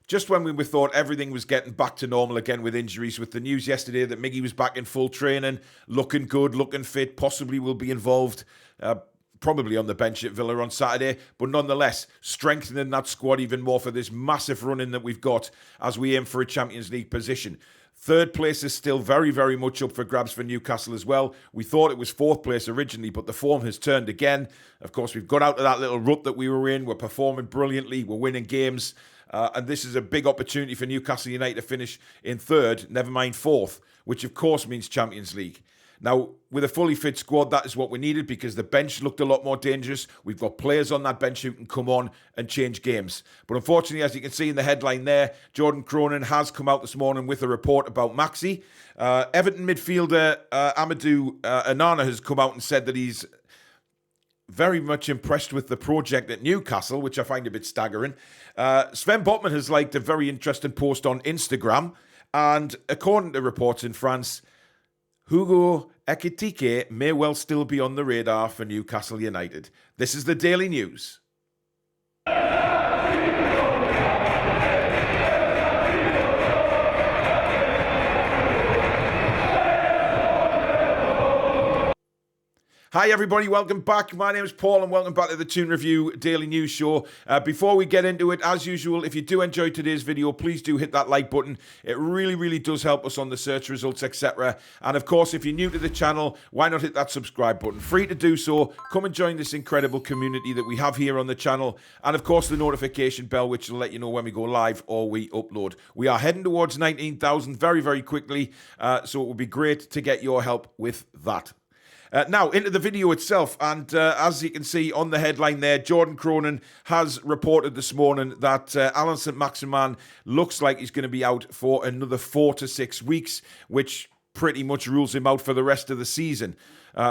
just when we thought everything was getting back to normal again with injuries, with the news yesterday that Miggy was back in full training, looking good, looking fit, possibly will be involved, probably on the bench at Villa on Saturday, but nonetheless, strengthening that squad even more for this massive run-in that we've got as we aim for a Champions League position. Third place is still very, very much up for grabs for Newcastle as well. We thought it was fourth place originally, but the form has turned again. Of course, we've got out of that little rut that we were in. We're performing brilliantly. We're winning games. And this is a big opportunity for Newcastle United to finish in third, never mind fourth, which of course means Champions League. Now, with a fully fit squad, that is what we needed because the bench looked a lot more dangerous. We've got players on that bench who can come on and change games. But unfortunately, as you can see in the headline there, Jordan Cronin has come out this morning with a report about Maxi. Everton midfielder Amadou Onana has come out and said that he's very much impressed with the project at Newcastle, which I find a bit staggering. Sven Botman has liked a very interesting post on Instagram. And according to reports in France, Hugo Ekitike may well still be on the radar for Newcastle United. This is the Daily News. Hi everybody, welcome back. My name is Paul and welcome back to the Toon Review Daily News Show. Before we get into it, as usual, if you do enjoy today's video, please do hit that like button. It really, really does help us on the search results, etc. And of course, if you're new to the channel, why not hit that subscribe button? Free to do so. Come and join this incredible community that we have here on the channel. And of course, the notification bell, which will let you know when we go live or we upload. We are heading towards 19,000 very, very quickly. So it would be great to get your help with that. Now, into the video itself, and as you can see on the headline there, Jordan Cronin has reported this morning that saint-maximin looks like he's going to be out for another 4 to 6 weeks, which pretty much rules him out for the rest of the season.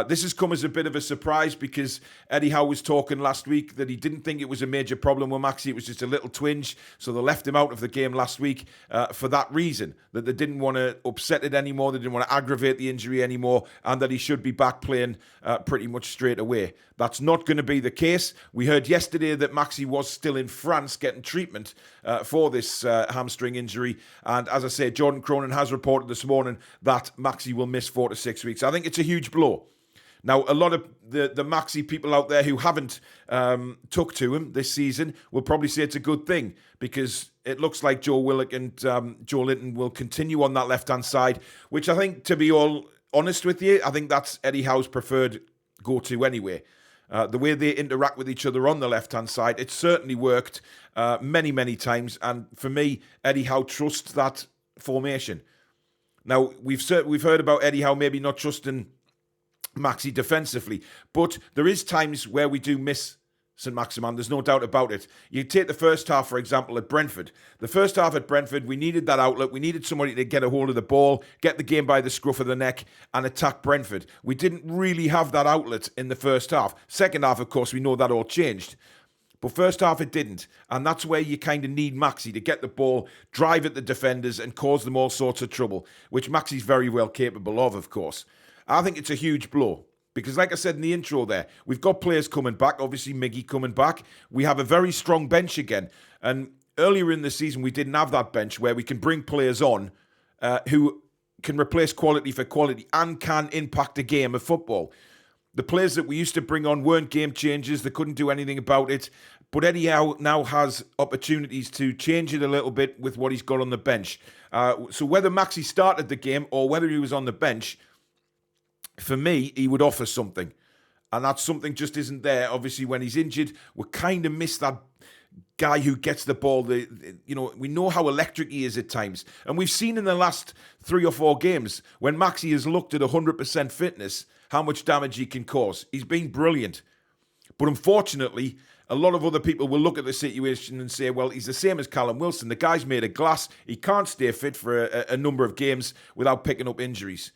This has come as a bit of a surprise because Eddie Howe was talking last week that he didn't think it was a major problem with Maxi. It was just a little twinge. So they left him out of the game last week for that reason, that they didn't want to upset it anymore. They didn't want to aggravate the injury anymore, and that he should be back playing pretty much straight away. That's not going to be the case. We heard yesterday that Maxi was still in France getting treatment for this hamstring injury. And as I say, Jordan Cronin has reported this morning that Maxi will miss 4 to 6 weeks. I think it's a huge blow. Now, a lot of the Maxi people out there who haven't took to him this season will probably say it's a good thing because it looks like Joe Willock and Joe Linton will continue on that left-hand side, which I think, to be all honest with you, I think that's Eddie Howe's preferred go-to anyway. The way they interact with each other on the left-hand side, it certainly worked many, many times. And for me, Eddie Howe trusts that formation. Now, we've heard about Eddie Howe maybe not trusting Maxi defensively, but there is times where we do miss saint-maximin. There's no doubt about it. You take the first half, for example, at Brentford. The first half at Brentford, we needed that outlet. We needed somebody to get a hold of the ball, get the game by the scruff of the neck, and attack Brentford. We didn't really have that outlet in the first half. Second half, of course, we know that all changed. But first half, it didn't. And that's where you kind of need Maxi to get the ball, drive at the defenders, and cause them all sorts of trouble, which Maxi's very well capable of course. I think it's a huge blow because, like I said in the intro there, we've got players coming back, obviously Miggy coming back. We have a very strong bench again. And earlier in the season, we didn't have that bench where we can bring players on who can replace quality for quality and can impact a game of football. The players that we used to bring on weren't game changers. They couldn't do anything about it. But Eddie Howe now has opportunities to change it a little bit with what he's got on the bench. So whether Maxi started the game or whether he was on the bench, for me, he would offer something. And that something just isn't there. Obviously, when he's injured, we kind of miss that guy who gets the ball. We know how electric he is at times. And we've seen in the last 3 or 4 games, when Maxi has looked at 100% fitness, how much damage he can cause. He's been brilliant. But unfortunately, a lot of other people will look at the situation and say, well, he's the same as Callum Wilson. The guy's made of glass. He can't stay fit for a number of games without picking up injuries.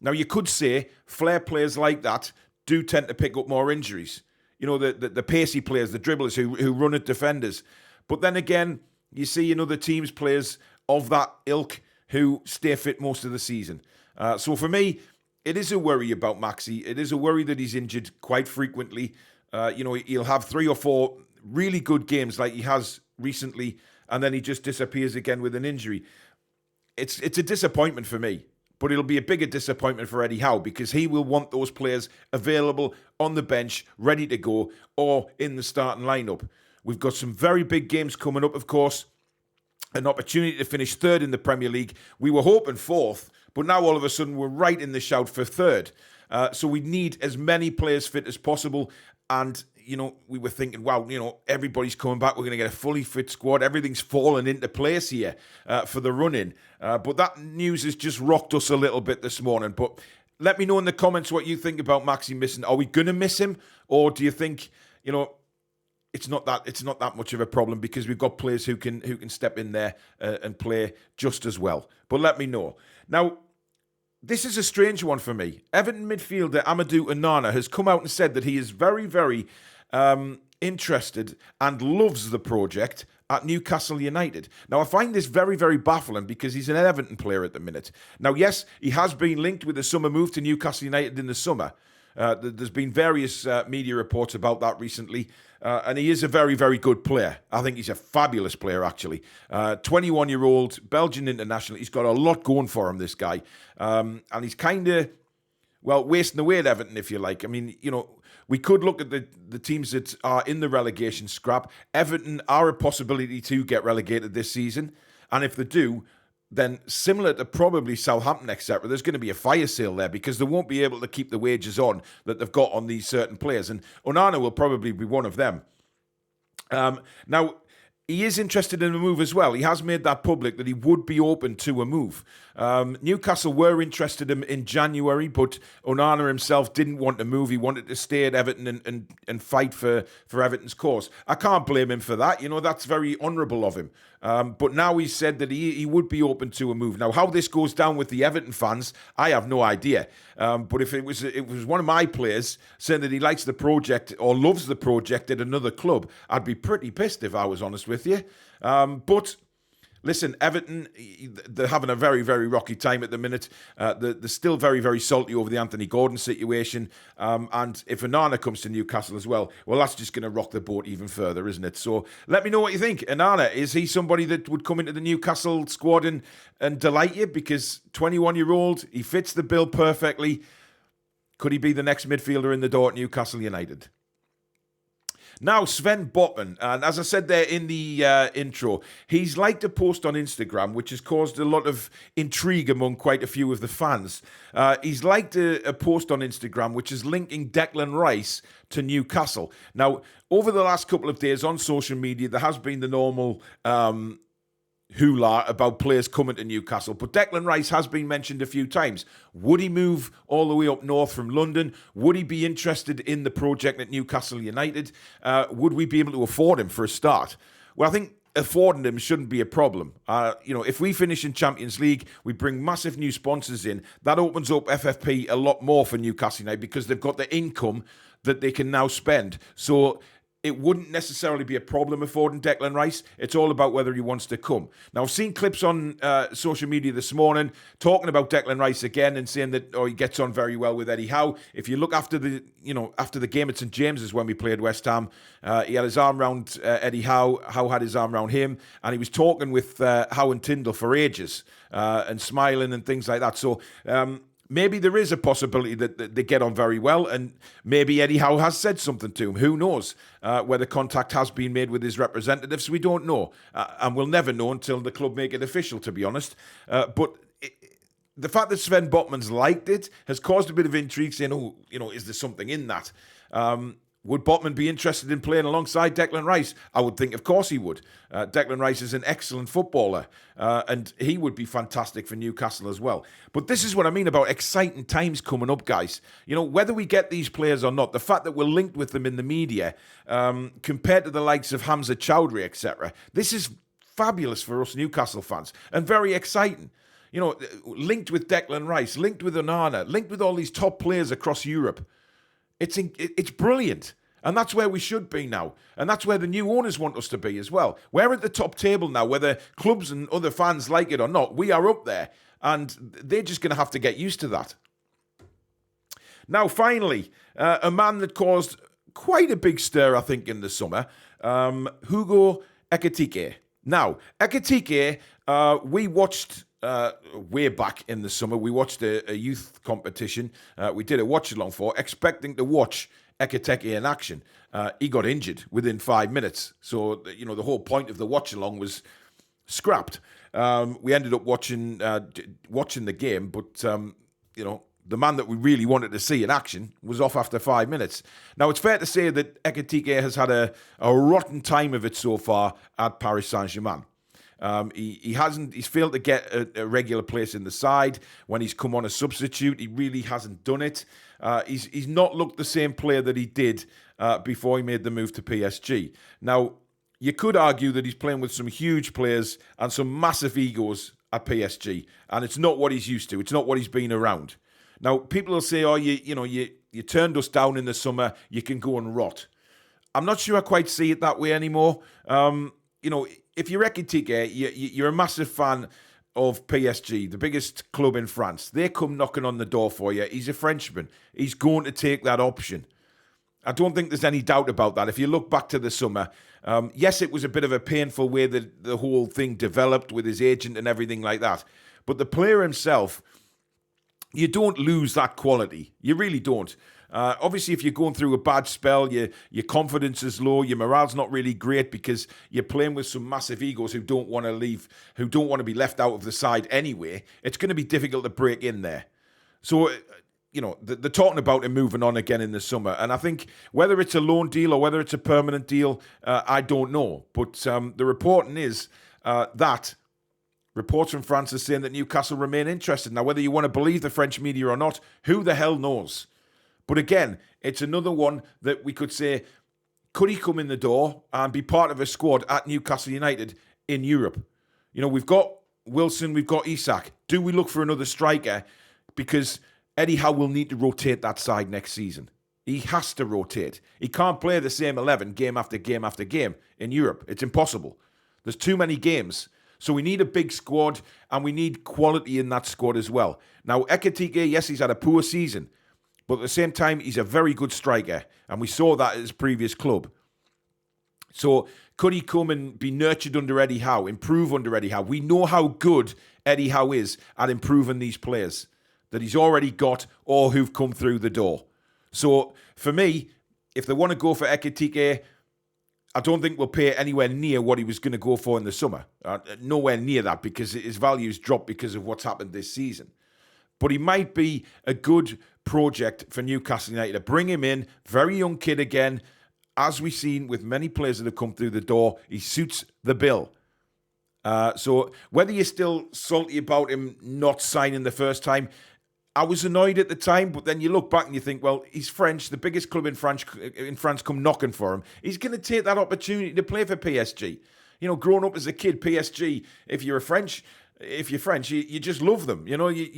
Now, you could say flair players like that do tend to pick up more injuries. You know, the pacey players, the dribblers who run at defenders. But then again, you see in other teams players of that ilk who stay fit most of the season. So for me, it is a worry about Maxi. It is a worry that he's injured quite frequently. He'll have 3 or 4 really good games like he has recently, and then he just disappears again with an injury. It's a disappointment for me, but it'll be a bigger disappointment for Eddie Howe because he will want those players available on the bench, ready to go, or in the starting lineup. We've got some very big games coming up, of course. An opportunity to finish third in the Premier League. We were hoping fourth, but now all of a sudden we're right in the shout for third. So we need as many players fit as possible. And, we were thinking, wow, everybody's coming back. We're going to get a fully fit squad. Everything's fallen into place here for the run-in. But that news has just rocked us a little bit this morning. But let me know in the comments what you think about Maxi missing. Are we going to miss him? Or do you think, it's not that much of a problem because we've got players who can step in there and play just as well? But let me know. Now, this is a strange one for me. Everton midfielder Amadou Onana has come out and said that he is very, very interested and loves the project at Newcastle United. Now, I find this very, very baffling because he's an Everton player at the minute. Now, yes, he has been linked with a summer move to Newcastle United in the summer. There's been various media reports about that recently, and he is a very, very good player. I think he's a fabulous player, actually. 21-year-old, Belgian international. He's got a lot going for him, this guy. And he's kind of, wasting away at Everton, if you like. I mean, we could look at the teams that are in the relegation scrap. Everton are a possibility to get relegated this season, and if they do, then similar to probably Southampton, etc., there's going to be a fire sale there because they won't be able to keep the wages on that they've got on these certain players. And Onana will probably be one of them. Now, he is interested in a move as well. He has made that public that he would be open to a move. Newcastle were interested in January, but Onana himself didn't want to move. He wanted to stay at Everton and fight for Everton's cause. I can't blame him for that. That's very honourable of him. But now he's said that he would be open to a move. Now, how this goes down with the Everton fans, I have no idea. But if it was one of my players saying that he likes the project or loves the project at another club, I'd be pretty pissed if I was honest with you. But listen, Everton, they're having a very, very rocky time at the minute. They're still very, very salty over the Anthony Gordon situation. And if Onana comes to Newcastle as well, that's just going to rock the boat even further, isn't it? So let me know what you think. Onana, is he somebody that would come into the Newcastle squad and delight you? Because 21-year-old, he fits the bill perfectly. Could he be the next midfielder in the door at Newcastle United? Now, Sven Botman, and as I said there in the intro, he's liked a post on Instagram, which has caused a lot of intrigue among quite a few of the fans. He's liked a post on Instagram, which is linking Declan Rice to Newcastle. Now, over the last couple of days on social media, there has been the normal hoolah about players coming to Newcastle, but Declan Rice has been mentioned a few times. Would he move all the way up north from London? Would he be interested in the project at Newcastle United? Would we be able to afford him for a start? Well, I think affording him shouldn't be a problem. If we finish in Champions League, we bring massive new sponsors in, that opens up FFP a lot more for Newcastle United because they've got the income that they can now spend. So it wouldn't necessarily be a problem affording Declan Rice. It's all about whether he wants to come. Now, I've seen clips on social media this morning talking about Declan Rice again and saying that he gets on very well with Eddie Howe. If you look after the game at St James's when we played West Ham, he had his arm around Eddie Howe. Howe had his arm around him, and he was talking with Howe and Tyndall for ages and smiling and things like that. So maybe there is a possibility that they get on very well, and maybe Eddie Howe has said something to him. Who knows whether contact has been made with his representatives? We don't know, and we'll never know until the club make it official, to be honest. But the fact that Sven Botman's liked it has caused a bit of intrigue, saying, is there something in that? Would Botman be interested in playing alongside Declan Rice? I would think, of course, he would. Declan Rice is an excellent footballer, and he would be fantastic for Newcastle as well. But this is what I mean about exciting times coming up, guys. Whether we get these players or not, the fact that we're linked with them in the media, compared to the likes of Hamza Chowdhury, etc., this is fabulous for us Newcastle fans and very exciting. Linked with Declan Rice, linked with Onana, linked with all these top players across Europe. It's brilliant. And that's where we should be now. And that's where the new owners want us to be as well. We're at the top table now, whether clubs and other fans like it or not. We are up there. And they're just going to have to get used to that. Now, finally, a man that caused quite a big stir, I think, in the summer, Hugo Ekitike. Now, Ekitike, we watched way back in the summer. We watched a youth competition. We did a watch-along for, expecting to watch Ekitike in action. He got injured within 5 minutes. So, the whole point of the watch-along was scrapped. We ended up watching the game, but, the man that we really wanted to see in action was off after 5 minutes. Now, it's fair to say that Ekitike has had a rotten time of it so far at Paris Saint-Germain. He's failed to get a regular place in the side. When he's come on a substitute, he really hasn't done it. He's not looked the same player that he did before he made the move to PSG. Now, you could argue that he's playing with some huge players and some massive egos at PSG, and it's not what he's used to. It's not what he's been around. Now, people will say, oh, you turned us down in the summer, you can go and rot. I'm not sure I quite see it that way anymore. If you're Ekitike, you're a massive fan of PSG, the biggest club in France. They come knocking on the door for you. He's a Frenchman. He's going to take that option. I don't think there's any doubt about that. If you look back to the summer, yes, it was a bit of a painful way that the whole thing developed with his agent and everything like that. But the player himself, you don't lose that quality. You really don't. Obviously, if you're going through a bad spell, your confidence is low, your morale's not really great because you're playing with some massive egos who don't want to leave, who don't want to be left out of the side anyway. It's going to be difficult to break in there. So, they're talking about him moving on again in the summer. And I think whether it's a loan deal or whether it's a permanent deal, I don't know. But the reporting is that reports from France are saying that Newcastle remain interested. Now, whether you want to believe the French media or not, who the hell knows? But again, it's another one that we could say, could he come in the door and be part of a squad at Newcastle United in Europe? We've got Wilson, we've got Isak. Do we look for another striker? Because Eddie Howe will need to rotate that side next season. He has to rotate. He can't play the same 11 game after game after game in Europe. It's impossible. There's too many games. So we need a big squad, and we need quality in that squad as well. Now, Ekitike, yes, he's had a poor season, but at the same time, he's a very good striker, and we saw that at his previous club. So could he come and be nurtured under Eddie Howe, improve under Eddie Howe? We know how good Eddie Howe is at improving these players that he's already got or who've come through the door. So for me, if they want to go for Ekitike, I don't think we'll pay anywhere near what he was going to go for in the summer. Nowhere near that, because his value's dropped because of what's happened this season. But he might be a good project for Newcastle United to bring him in, very young kid again. As we've seen with many players that have come through the door, he suits the bill. So whether you're still salty about him not signing the first time, I was annoyed at the time, but then you look back and you think, well, he's French, the biggest club in France come knocking for him. He's going to take that opportunity to play for PSG. Growing up as a kid, PSG, if you're French, you just love them. You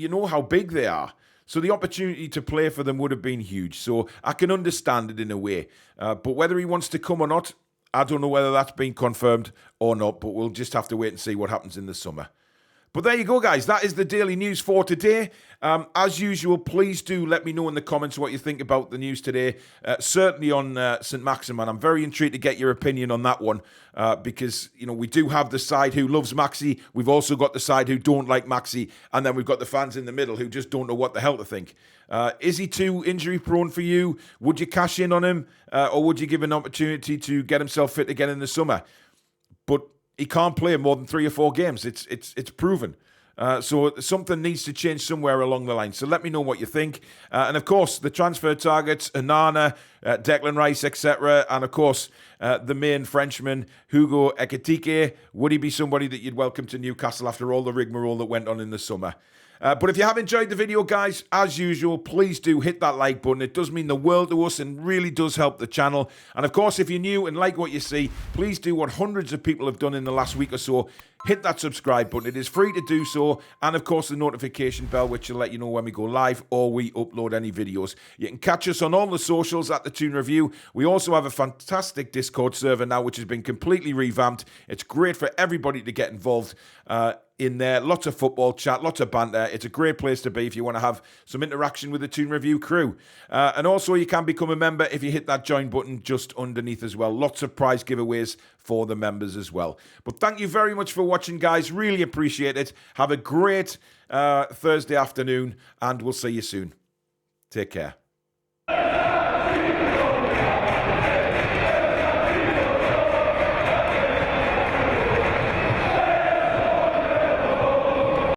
know how big they are. So the opportunity to play for them would have been huge. So I can understand it in a way. But whether he wants to come or not, I don't know whether that's been confirmed or not, but we'll just have to wait and see what happens in the summer. But there you go, guys. That is the daily news for today. As usual, please do let me know in the comments what you think about the news today. Certainly on Saint-Maximin. I'm very intrigued to get your opinion on that one because, we do have the side who loves Maxi. We've also got the side who don't like Maxi. And then we've got the fans in the middle who just don't know what the hell to think. Is he too injury prone for you? Would you cash in on him? Or would you give him an opportunity to get himself fit again in the summer? But he can't play more than 3 or 4 games. It's proven. So something needs to change somewhere along the line. So let me know what you think. And of course, the transfer targets, Onana, Declan Rice, etc. And of course, the main Frenchman, Hugo Ekitike. Would he be somebody that you'd welcome to Newcastle after all the rigmarole that went on in the summer? But if you have enjoyed the video, guys, as usual, please do hit that like button. It does mean the world to us and really does help the channel. And of course, if you're new and like what you see, please do what hundreds of people have done in the last week or so. Hit that subscribe button. It is free to do so. And of course, the notification bell, which will let you know when we go live or we upload any videos. You can catch us on all the socials at the Toon Review. We also have a fantastic Discord server now, which has been completely revamped. It's great for everybody to get involved. in there. Lots of football chat, lots of banter. It's a great place to be if you want to have some interaction with the Toon Review crew. And also, you can become a member if you hit that join button just underneath as well. Lots of prize giveaways for the members as well. But thank you very much for watching, guys. Really appreciate it. Have a great Thursday afternoon, and we'll see you soon. Take care.